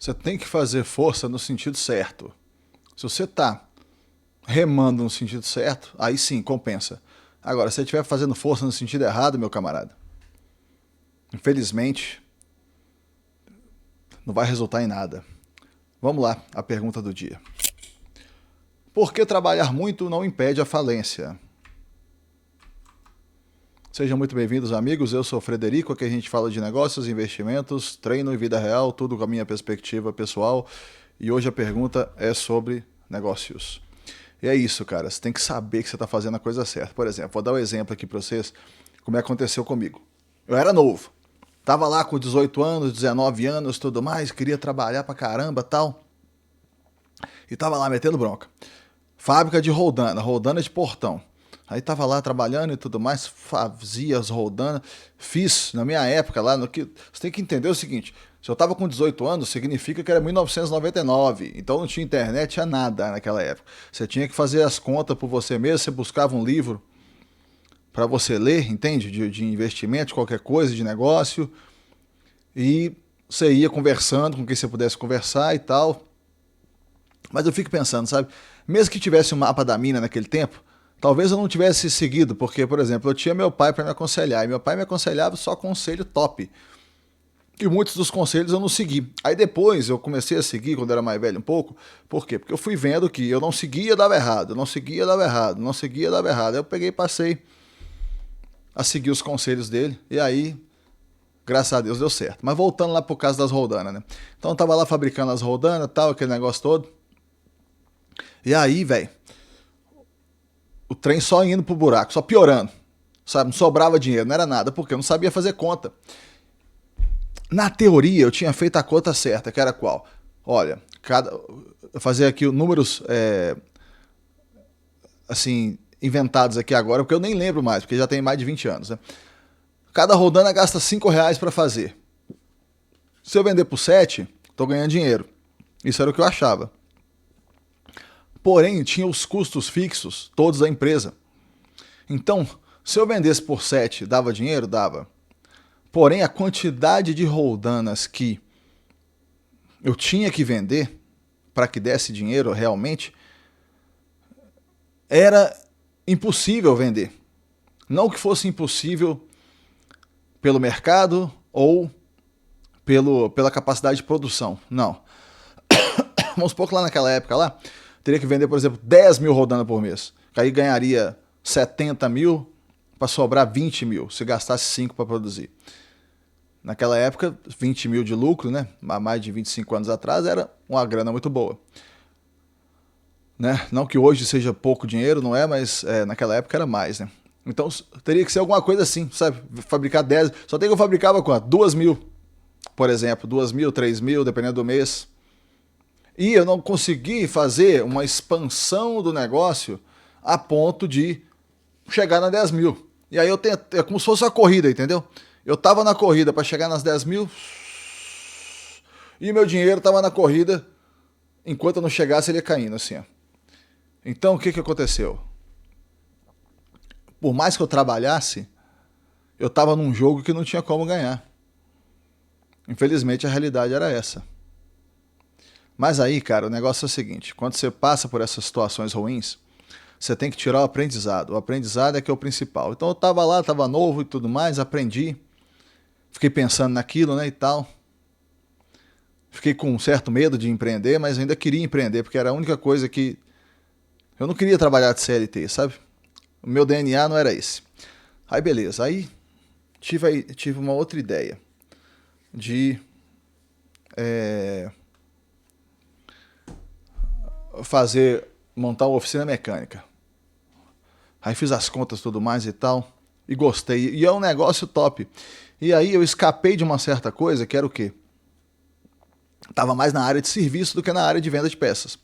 Você tem que fazer força no sentido certo. Se você está remando no sentido certo, aí sim, compensa. Agora, se você estiver fazendo força no sentido errado, meu camarada, infelizmente, não vai resultar em nada. Vamos lá, a pergunta do dia. Por que trabalhar muito não impede a falência? Sejam muito bem-vindos, amigos. Eu sou o Frederico, aqui a gente fala de negócios, investimentos, treino e vida real, tudo com a minha perspectiva pessoal. E hoje a pergunta é sobre negócios. E é isso, cara. Você tem que saber que você está fazendo a coisa certa. Por exemplo, vou dar um exemplo aqui para vocês, como é que aconteceu comigo. Eu era novo. Tava lá com 18 anos, 19 anos, tudo mais, queria trabalhar pra caramba, tal. E tava lá metendo bronca. Fábrica de roldana de portão. Aí tava lá trabalhando e tudo mais, fazia as roldanas. Fiz, na minha época lá, no que você tem que entender o seguinte, se eu tava com 18 anos, significa que era 1999. Então não tinha internet, tinha nada naquela época. Você tinha que fazer as contas por você mesmo, você buscava um livro para você ler, entende? De investimento, de qualquer coisa, de negócio. E você ia conversando com quem você pudesse conversar e tal. Mas eu fico pensando, sabe? Mesmo que tivesse um mapa da mina naquele tempo, talvez eu não tivesse seguido, porque, por exemplo, eu tinha meu pai para me aconselhar, e meu pai me aconselhava só conselho top. E muitos dos conselhos eu não segui. Aí depois eu comecei a seguir quando era mais velho um pouco. Por quê? Porque eu fui vendo que eu não seguia, dava errado, não seguia, dava errado, não seguia, dava errado. Aí eu peguei e passei a seguir os conselhos dele, e aí, graças a Deus, deu certo. Mas voltando lá pro caso das roldanas, né? Então eu tava lá fabricando as roldanas, tal, aquele negócio todo. E aí, velho, o trem só indo pro buraco, só piorando. Sabe? Não sobrava dinheiro, não era nada, porque eu não sabia fazer conta. Na teoria, eu tinha feito a conta certa, que era qual? Olha, eu fazia aqui números assim, inventados aqui agora, porque eu nem lembro mais, porque já tem mais de 20 anos, né? Cada rodana gasta R$ 5 para fazer. Se eu vender por 7, tô ganhando dinheiro. Isso era o que eu achava. Porém, tinha os custos fixos, todos da empresa. Então, se eu vendesse por 7, dava dinheiro? Dava. Porém, a quantidade de roldanas que eu tinha que vender para que desse dinheiro realmente era impossível vender. Não que fosse impossível pelo mercado ou pela capacidade de produção. Não. Vamos supor que lá naquela época lá, teria que vender, por exemplo, 10 mil rodanas por mês. Aí ganharia 70 mil para sobrar 20 mil, se gastasse 5 para produzir. Naquela época, 20 mil de lucro, né? Há mais de 25 anos atrás, era uma grana muito boa. Né? Não que hoje seja pouco dinheiro, não é, mas naquela época era mais, né? Então teria que ser alguma coisa assim, sabe? Fabricar 10. Só tem que eu fabricava quanto? 2 mil, por exemplo. 2 mil, 3 mil, dependendo do mês. E eu não consegui fazer uma expansão do negócio a ponto de chegar na 10 mil. E aí eu tenho, é como se fosse uma corrida, entendeu? Eu tava na corrida para chegar nas 10 mil e meu dinheiro tava na corrida, enquanto eu não chegasse ele ia caindo assim, ó. Então o que aconteceu? Por mais que eu trabalhasse, eu tava num jogo que não tinha como ganhar. Infelizmente a realidade era essa. Mas aí, cara, o negócio é o seguinte, quando você passa por essas situações ruins, você tem que tirar o aprendizado. O aprendizado é que é o principal. Então eu tava lá, tava novo e tudo mais, aprendi. Fiquei pensando naquilo, né, e tal. Fiquei com um certo medo de empreender, mas ainda queria empreender, porque era a única coisa que... Eu não queria trabalhar de CLT, sabe? O meu DNA não era esse. Aí beleza, aí tive uma outra ideia de montar uma oficina mecânica. Aí fiz as contas e tudo mais e tal, e gostei. E é um negócio top. E aí eu escapei de uma certa coisa, que era o quê? Tava mais na área de serviço do que na área de venda de peças.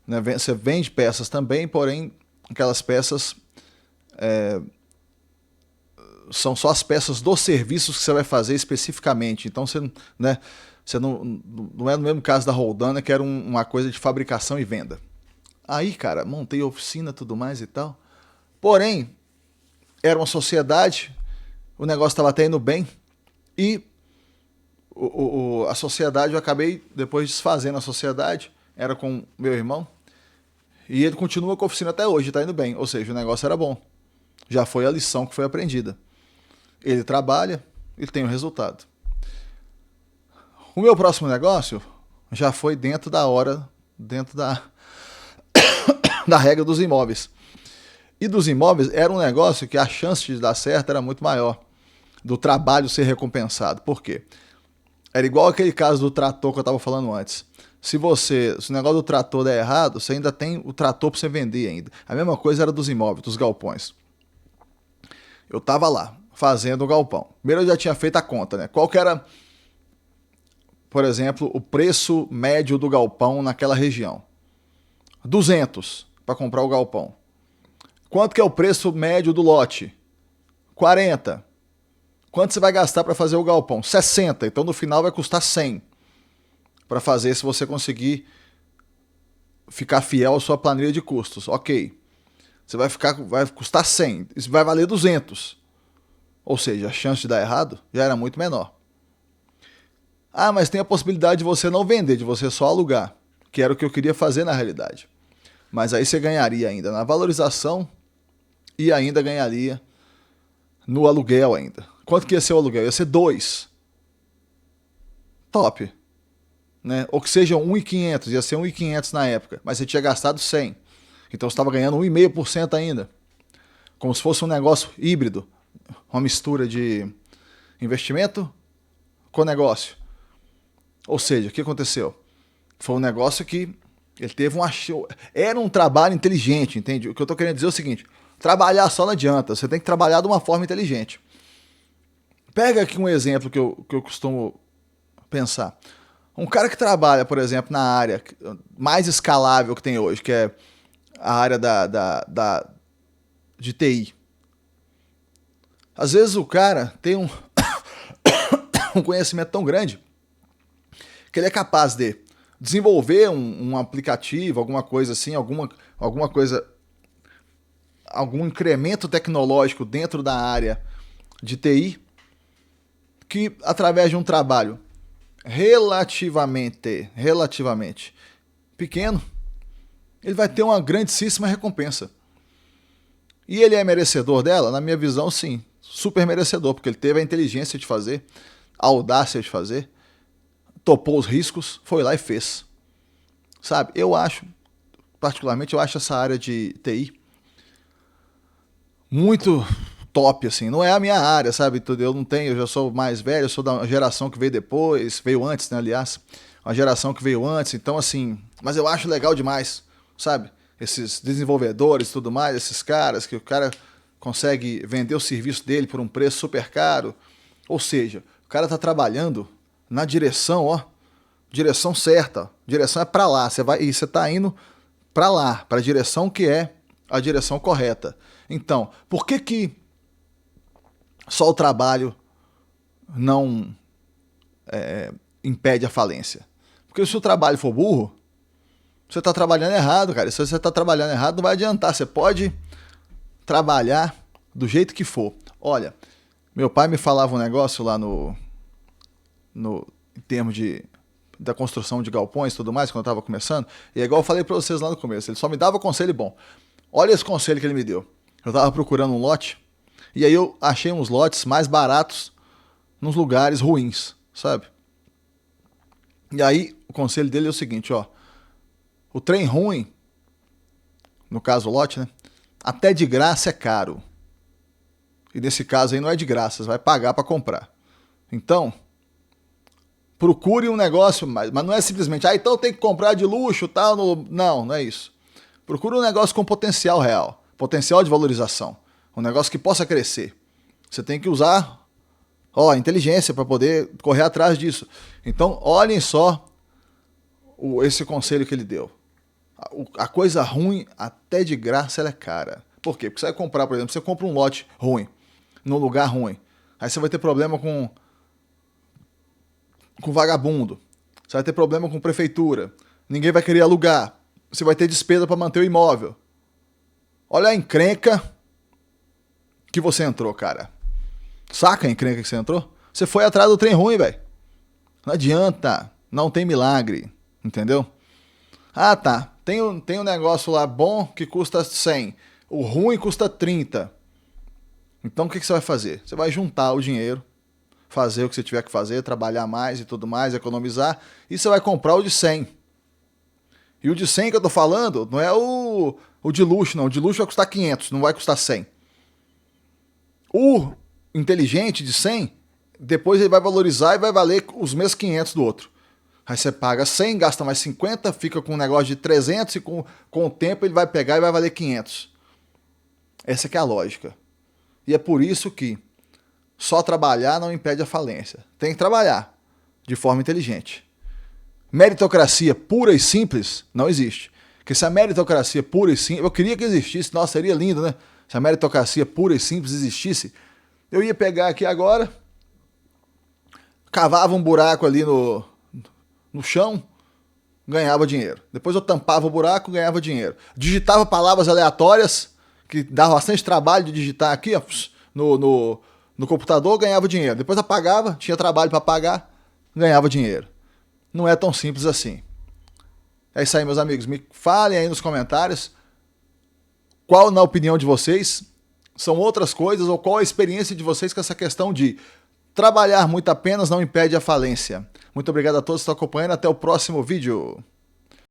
Né? Você vende peças também, porém aquelas peças são só as peças dos serviços que você vai fazer especificamente. Então você, né, você não é no mesmo caso da Roldana, que era uma coisa de fabricação e venda. Aí, cara, montei a oficina e tudo mais e tal. Porém, era uma sociedade, o negócio estava até indo bem, e A sociedade, eu acabei depois desfazendo a sociedade, era com meu irmão, e ele continua com a oficina até hoje, tá indo bem, ou seja, o negócio era bom. Já foi a lição que foi aprendida. Ele trabalha, ele tem o resultado. O meu próximo negócio já foi dentro da hora, dentro da regra dos imóveis. E dos imóveis era um negócio que a chance de dar certo era muito maior, do trabalho ser recompensado. Por quê? Era igual aquele caso do trator que eu estava falando antes. Se o negócio do trator der errado, você ainda tem o trator para você vender ainda. A mesma coisa era dos imóveis, dos galpões. Eu estava lá, fazendo o galpão. Primeiro eu já tinha feito a conta, né? Qual que era, por exemplo, o preço médio do galpão naquela região? 200 para comprar o galpão. Quanto que é o preço médio do lote? 40. Quanto você vai gastar para fazer o galpão? 60. Então no final vai custar 100 para fazer, se você conseguir ficar fiel à sua planilha de custos. Ok. Você vai custar 100. Isso vai valer 200. Ou seja, a chance de dar errado já era muito menor. Ah, mas tem a possibilidade de você não vender, de você só alugar, que era o que eu queria fazer na realidade. Mas aí você ganharia ainda na valorização e ainda ganharia no aluguel ainda. Quanto que ia ser o aluguel? Ia ser 2. Top. Né? Ou que seja 1.500, ia ser 1.500 na época, mas você tinha gastado 100. Então você estava ganhando 1,5% ainda. Como se fosse um negócio híbrido, uma mistura de investimento com negócio. Ou seja, o que aconteceu? Foi um negócio que ele teve era um trabalho inteligente, entende? O que eu estou querendo dizer é o seguinte: trabalhar só não adianta, você tem que trabalhar de uma forma inteligente. Pega aqui um exemplo que eu costumo pensar. Um cara que trabalha, por exemplo, na área mais escalável que tem hoje, que é a área de TI. Às vezes o cara tem um conhecimento tão grande que ele é capaz de desenvolver um aplicativo, alguma coisa assim, alguma coisa, algum incremento tecnológico dentro da área de TI, que através de um trabalho relativamente pequeno, ele vai ter uma grandíssima recompensa. E ele é merecedor dela? Na minha visão, sim. Super merecedor, porque ele teve a inteligência de fazer, a audácia de fazer, topou os riscos, foi lá e fez. Sabe, particularmente, eu acho essa área de TI muito top, assim. Não é a minha área, sabe? Eu já sou mais velho, eu sou da geração que veio antes, né, aliás. Uma geração que veio antes, então, assim... Mas eu acho legal demais, sabe? Esses desenvolvedores e tudo mais, esses caras, que o cara consegue vender o serviço dele por um preço super caro. Ou seja, o cara tá trabalhando na direção, direção certa. Direção é pra lá, você tá indo pra lá, pra direção que é a direção correta. Então, por que só o trabalho não impede a falência? Porque se o trabalho for burro, você está trabalhando errado, cara. Se você está trabalhando errado, não vai adiantar. Você pode trabalhar do jeito que for. Olha, meu pai me falava um negócio lá em termos da construção de galpões e tudo mais, quando eu estava começando. E é igual eu falei para vocês lá no começo. Ele só me dava conselho bom. Olha esse conselho que ele me deu. Eu estava procurando um lote. E aí eu achei uns lotes mais baratos nos lugares ruins, sabe? E aí o conselho dele é o seguinte, o trem ruim, no caso o lote, né? Até de graça é caro. E nesse caso aí não é de graça, você vai pagar para comprar. Então, procure um negócio, mas não é simplesmente, então tem que comprar de luxo, tal. Não é isso. Procure um negócio com potencial real, potencial de valorização. Um negócio que possa crescer. Você tem que usar inteligência para poder correr atrás disso. Então, olhem só esse conselho que ele deu. A coisa ruim, até de graça, ela é cara. Por quê? Porque você vai comprar, por exemplo, você compra um lote ruim, num lugar ruim. Aí você vai ter problema com vagabundo. Você vai ter problema com prefeitura. Ninguém vai querer alugar. Você vai ter despesa para manter o imóvel. Olha a encrenca que você entrou, cara. Saca a encrenca que você entrou? Você foi atrás do trem ruim, velho. Não adianta, não tem milagre, entendeu? Ah, tá, tem um negócio lá bom que custa 100, o ruim custa 30. Então o que você vai fazer? Você vai juntar o dinheiro, fazer o que você tiver que fazer, trabalhar mais e tudo mais, economizar, e você vai comprar o de 100. E o de 100 que eu tô falando não é o de luxo, não. O de luxo vai custar 500, não vai custar 100. O inteligente de 100, depois ele vai valorizar e vai valer os mesmos 500 do outro. Aí você paga 100, gasta mais 50, fica com um negócio de 300 e com o tempo ele vai pegar e vai valer 500. Essa que é a lógica. E é por isso que só trabalhar não impede a falência. Tem que trabalhar de forma inteligente. Meritocracia pura e simples não existe. Porque se a meritocracia pura e simples... Eu queria que existisse, nossa, seria lindo, né? Se a meritocracia pura e simples existisse, eu ia pegar aqui agora, cavava um buraco ali no chão, ganhava dinheiro. Depois eu tampava o buraco, ganhava dinheiro. Digitava palavras aleatórias, que dava bastante trabalho de digitar aqui, ó, no computador, ganhava dinheiro. Depois apagava, tinha trabalho para pagar, ganhava dinheiro. Não é tão simples assim. É isso aí, meus amigos. Me falem aí nos comentários qual, na opinião de vocês, são outras coisas ou qual a experiência de vocês com essa questão de trabalhar muito apenas não impede a falência. Muito obrigado a todos que estão acompanhando. Até o próximo vídeo.